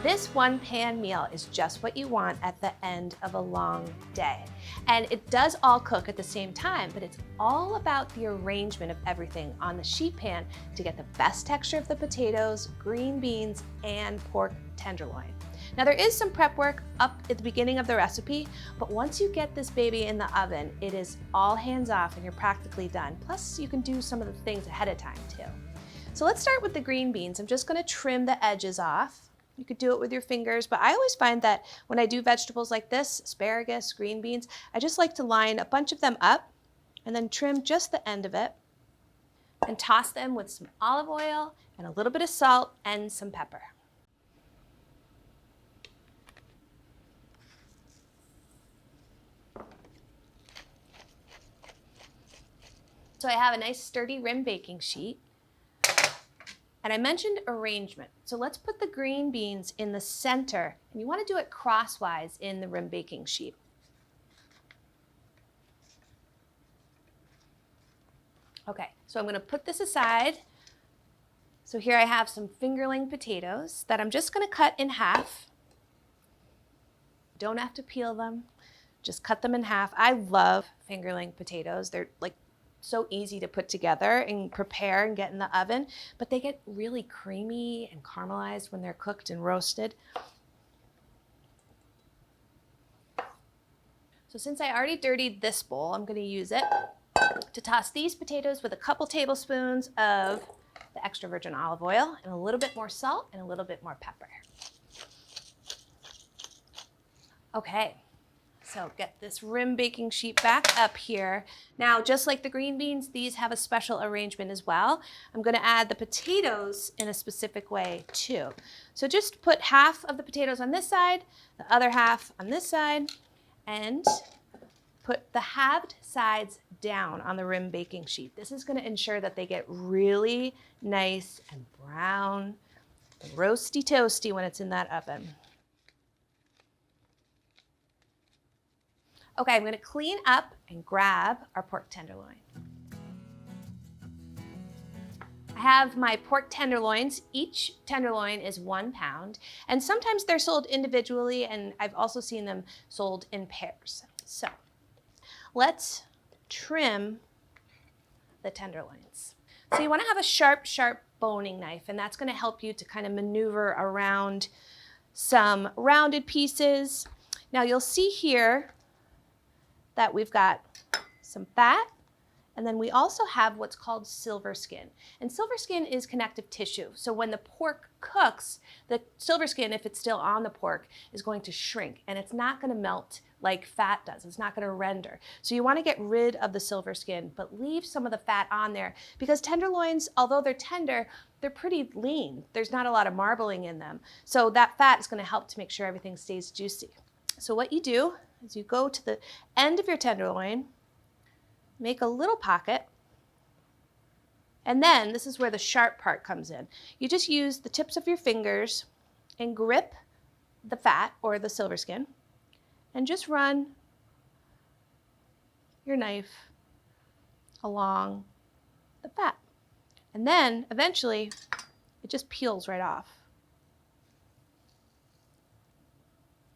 This one pan meal is just what you want at the end of a long day. And it does all cook at the same time, but it's all about the arrangement of everything on the sheet pan to get the best texture of the potatoes, green beans, and pork tenderloin. Now there is some prep work up at the beginning of the recipe, but once you get this baby in the oven, it is all hands off and you're practically done. Plus you can do some of the things ahead of time too. So let's start with the green beans. I'm just gonna trim the edges off. You could do it with your fingers, but I always find that when I do vegetables like this, asparagus, green beans, I just like to line a bunch of them up and then trim just the end of it and toss them with some olive oil and a little bit of salt and some pepper. So I have a nice sturdy rim baking sheet. And I mentioned arrangement. So let's put the green beans in the center. And you want to do it crosswise in the rim baking sheet. Okay, so I'm going to put this aside. So here I have some fingerling potatoes that I'm just going to cut in half. Don't have to peel them, just cut them in half. I love fingerling potatoes. They're like so easy to put together and prepare and get in the oven, but they get really creamy and caramelized when they're cooked and roasted. So since I already dirtied this bowl, I'm going to use it to toss these potatoes with a couple tablespoons of the extra virgin olive oil and a little bit more salt and a little bit more pepper. Okay. So get this rim baking sheet back up here. Now, just like the green beans, these have a special arrangement as well. I'm going to add the potatoes in a specific way too. So just put half of the potatoes on this side, the other half on this side, and put the halved sides down on the rim baking sheet. This is going to ensure that they get really nice and brown, and roasty toasty when it's in that oven. Okay, I'm gonna clean up and grab our pork tenderloin. I have my pork tenderloins. Each tenderloin is 1 pound, and sometimes they're sold individually, and I've also seen them sold in pairs. So let's trim the tenderloins. So you wanna have a sharp boning knife, and that's gonna help you to kind of maneuver around some rounded pieces. Now you'll see here that we've got some fat, and then we also have what's called silver skin. And silver skin is connective tissue. So when the pork cooks, the silver skin, if it's still on the pork, is going to shrink, and it's not gonna melt like fat does. It's not gonna render. So you wanna get rid of the silver skin, but leave some of the fat on there, because tenderloins, although they're tender, they're pretty lean. There's not a lot of marbling in them. So that fat is gonna help to make sure everything stays juicy. So what you do is you go to the end of your tenderloin, make a little pocket, and then this is where the sharp part comes in. You just use the tips of your fingers and grip the fat or the silver skin and just run your knife along the fat. And then eventually it just peels right off.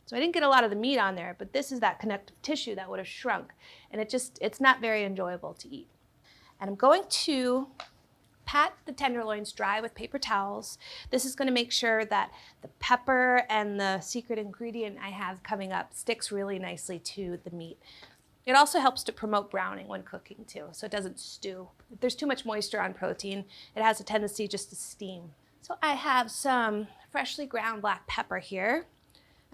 So I didn't get a lot of the meat on there, but this is that connective tissue that would have shrunk, and it's not very enjoyable to eat. And I'm going to pat the tenderloins dry with paper towels. This is going to make sure that the pepper and the secret ingredient I have coming up sticks really nicely to the meat. It also helps to promote browning when cooking too, so it doesn't stew. If there's too much moisture on protein, it has a tendency just to steam. So I have some freshly ground black pepper here.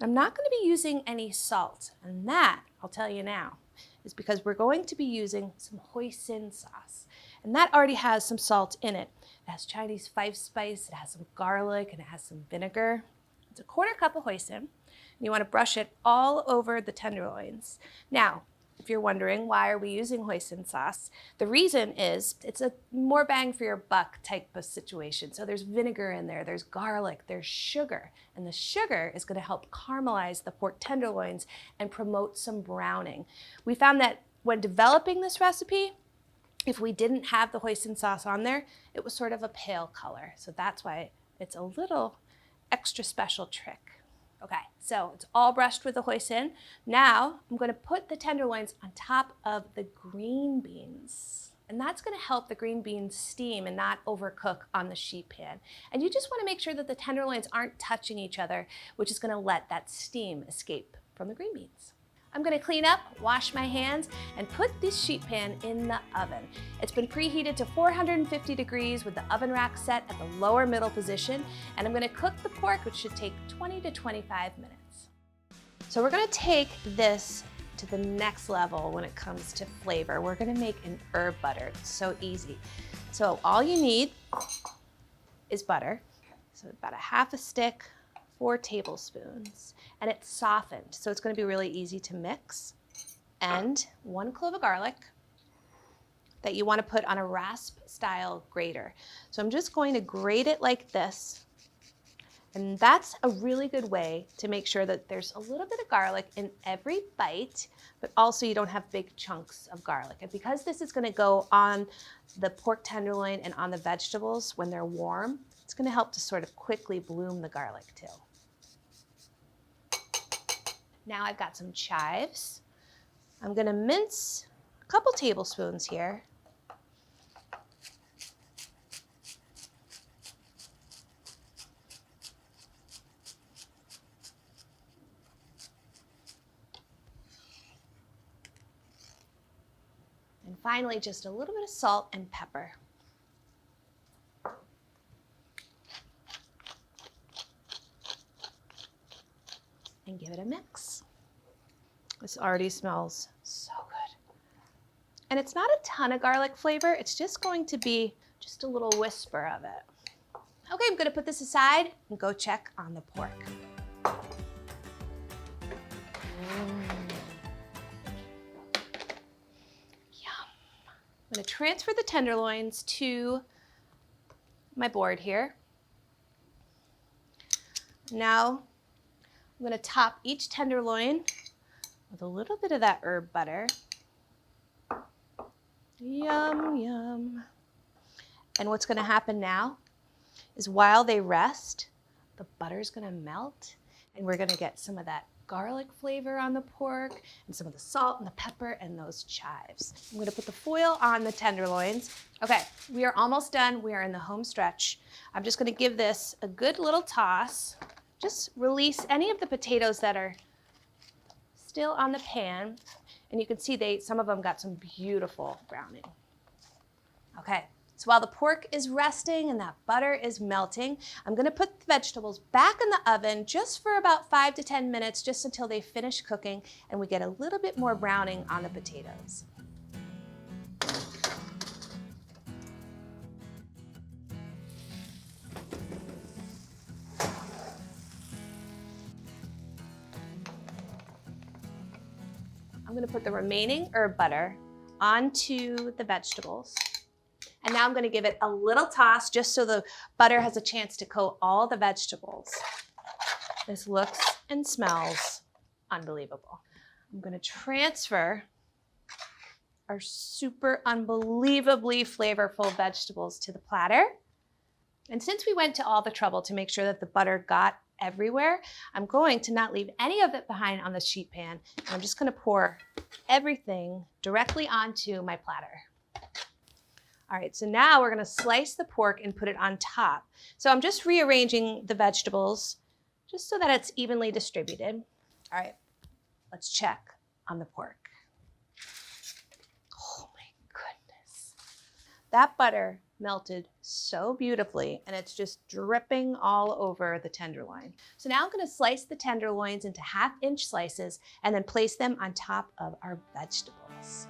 I'm not going to be using any salt, and that, I'll tell you now, is because we're going to be using some hoisin sauce. And that already has some salt in it. It has Chinese five spice, it has some garlic, and it has some vinegar. It's a 1/4 cup of hoisin, and you want to brush it all over the tenderloins. Now, if you're wondering why are we using hoisin sauce, the reason is it's a more bang for your buck type of situation. So there's vinegar in there, there's garlic, there's sugar, and the sugar is going to help caramelize the pork tenderloins and promote some browning. We found that when developing this recipe, if we didn't have the hoisin sauce on there, it was sort of a pale color. So that's why it's a little extra special trick. Okay, so it's all brushed with the hoisin. Now I'm going to put the tenderloins on top of the green beans. And that's going to help the green beans steam and not overcook on the sheet pan. And you just want to make sure that the tenderloins aren't touching each other, which is going to let that steam escape from the green beans. I'm going to clean up, wash my hands, and put this sheet pan in the oven. It's been preheated to 450 degrees with the oven rack set at the lower middle position, and I'm going to cook the pork, which should take 20 to 25 minutes. So we're going to take this to the next level when it comes to flavor. We're going to make an herb butter. It's so easy. So all you need is butter. So about a half a stick, 4 tablespoons, and it's softened, so it's going to be really easy to mix. And 1 clove of garlic that you want to put on a rasp style grater. So I'm just going to grate it like this, and that's a really good way to make sure that there's a little bit of garlic in every bite, but also you don't have big chunks of garlic. And because this is going to go on the pork tenderloin and on the vegetables when they're warm, it's going to help to sort of quickly bloom the garlic too. Now I've got some chives. I'm going to mince a couple tablespoons here. And finally, just a little bit of salt and pepper. And give it a mix. This already smells so good. And it's not a ton of garlic flavor, it's just going to be just a little whisper of it. Okay, I'm gonna put this aside and go check on the pork. Yum. I'm gonna transfer the tenderloins to my board here. Now, I'm going to top each tenderloin with a little bit of that herb butter. Yum, yum. And what's going to happen now is while they rest, the butter's going to melt, and we're going to get some of that garlic flavor on the pork and some of the salt and the pepper and those chives. I'm going to put the foil on the tenderloins. Okay, we are almost done. We are in the home stretch. I'm just going to give this a good little toss. Just release any of the potatoes that are still on the pan. And you can see some of them got some beautiful browning. Okay, so while the pork is resting and that butter is melting, I'm gonna put the vegetables back in the oven just for about 5 to 10 minutes, just until they finish cooking and we get a little bit more browning on the potatoes. I'm going to put the remaining herb butter onto the vegetables. And now I'm going to give it a little toss just so the butter has a chance to coat all the vegetables. This looks and smells unbelievable. I'm going to transfer our super unbelievably flavorful vegetables to the platter. And since we went to all the trouble to make sure that the butter got everywhere, I'm going to not leave any of it behind on the sheet pan. And I'm just going to pour everything directly onto my platter. All right, so now we're going to slice the pork and put it on top. So I'm just rearranging the vegetables just so that it's evenly distributed. All right, let's check on the pork. Oh my goodness. That butter melted so beautifully, and it's just dripping all over the tenderloin. So now I'm going to slice the tenderloins into 1/2-inch slices and then place them on top of our vegetables.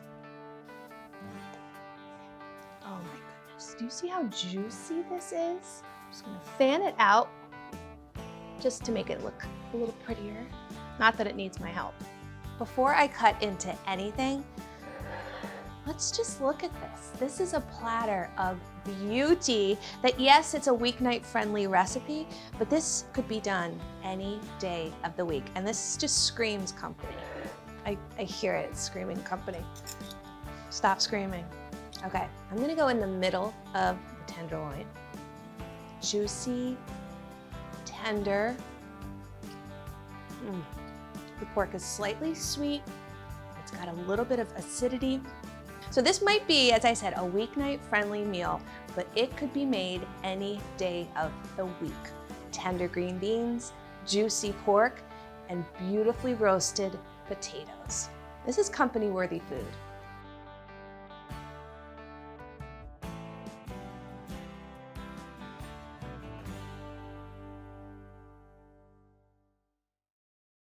Oh my goodness, do you see how juicy this is? I'm just going to fan it out just to make it look a little prettier. Not that it needs my help. Before I cut into anything, let's just look at this. This is a platter of beauty that, yes, it's a weeknight friendly recipe, but this could be done any day of the week. And this just screams company. I hear it, it's screaming company. Stop screaming. Okay, I'm gonna go in the middle of the tenderloin. Juicy, tender. The pork is slightly sweet. It's got a little bit of acidity. So this might be, as I said, a weeknight friendly meal, but it could be made any day of the week. Tender green beans, juicy pork, and beautifully roasted potatoes. This is company-worthy food.